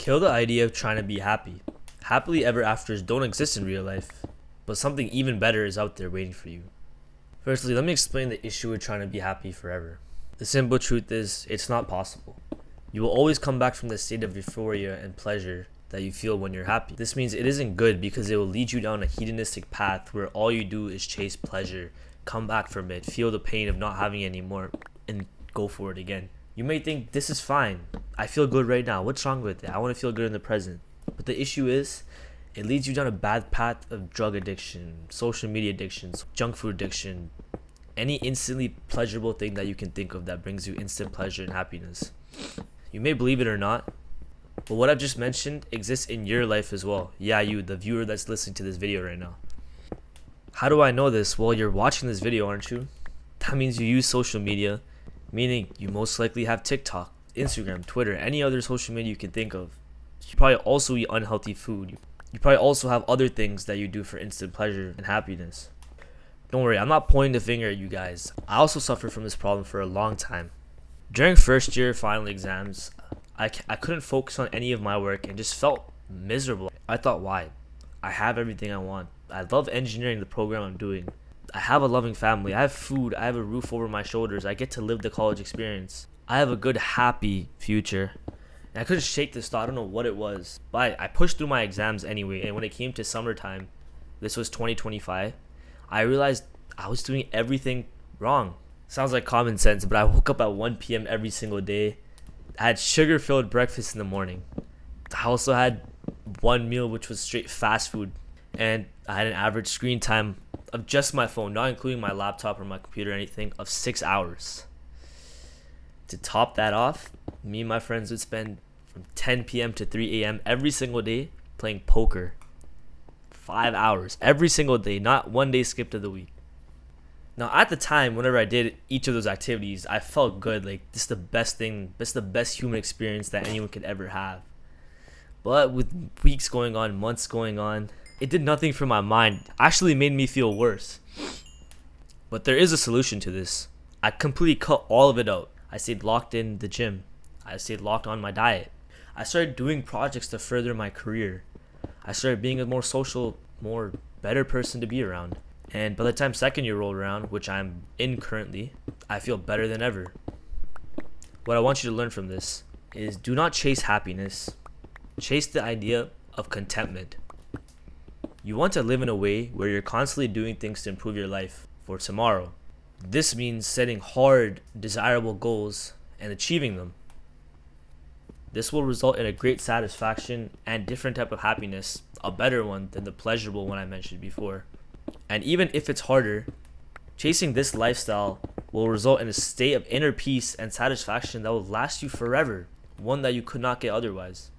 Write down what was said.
Kill the idea of trying to be happy. Happily ever afters don't exist in real life, but something even better is out there waiting for you. Firstly, let me explain the issue with trying to be happy forever. The simple truth is, it's not possible. You will always come back from the state of euphoria and pleasure that you feel when you're happy. This means it isn't good because it will lead you down a hedonistic path where all you do is chase pleasure, come back from it, feel the pain of not having it anymore, and go for it again. You may think, this is fine. I feel good right now. What's wrong with it? I want to feel good in the present. But the issue is, it leads you down a bad path of drug addiction, social media addictions, junk food addiction, any instantly pleasurable thing that you can think of that brings you instant pleasure and happiness. You may believe it or not, but what I've just mentioned exists in your life as well. Yeah, you, the viewer that's listening to this video right now. How do I know this? Well, you're watching this video, aren't you? That means you use social media, meaning you most likely have TikTok, Instagram, Twitter, any other social media you can think of. You probably also eat unhealthy food. You probably also have other things that you do for instant pleasure and happiness. Don't worry, I'm not pointing the finger at you guys. I also suffered from this problem for a long time. During first year final exams, I couldn't focus on any of my work and just felt miserable. I thought, why? I have everything I want. I love engineering, the program I'm doing. I have a loving family. I have food. I have a roof over my shoulders. I get to live the college experience. I have a good, happy future. And I couldn't shake this thought. I don't know what it was. But I pushed through my exams anyway. And when it came to summertime, this was 2025, I realized I was doing everything wrong. Sounds like common sense, but I woke up at 1 p.m. every single day. I had sugar-filled breakfast in the morning. I also had one meal, which was straight fast food. And I had an average screen time of just my phone, not including my laptop or my computer or anything, of 6 hours. To top that off, me and my friends would spend from 10 p.m. to 3 a.m. every single day playing poker. 5 hours every single day, not one day skipped of the week. Now, at the time, whenever I did each of those activities, I felt good. Like, this is the best thing, this is the best human experience that anyone could ever have. But with weeks going on, months going on, it did nothing for my mind. Actually made me feel worse. But there is a solution to this. I completely cut all of it out. I stayed locked in the gym. I stayed locked on my diet. I started doing projects to further my career. I started being a more social, more better person to be around. And by the time second year rolled around, which I'm in currently, I feel better than ever. What I want you to learn from this is, do not chase happiness. Chase the idea of contentment. You want to live in a way where you're constantly doing things to improve your life for tomorrow. This means setting hard, desirable goals and achieving them. This will result in a great satisfaction and different type of happiness, a better one than the pleasurable one I mentioned before. And even if it's harder, chasing this lifestyle will result in a state of inner peace and satisfaction that will last you forever, one that you could not get otherwise.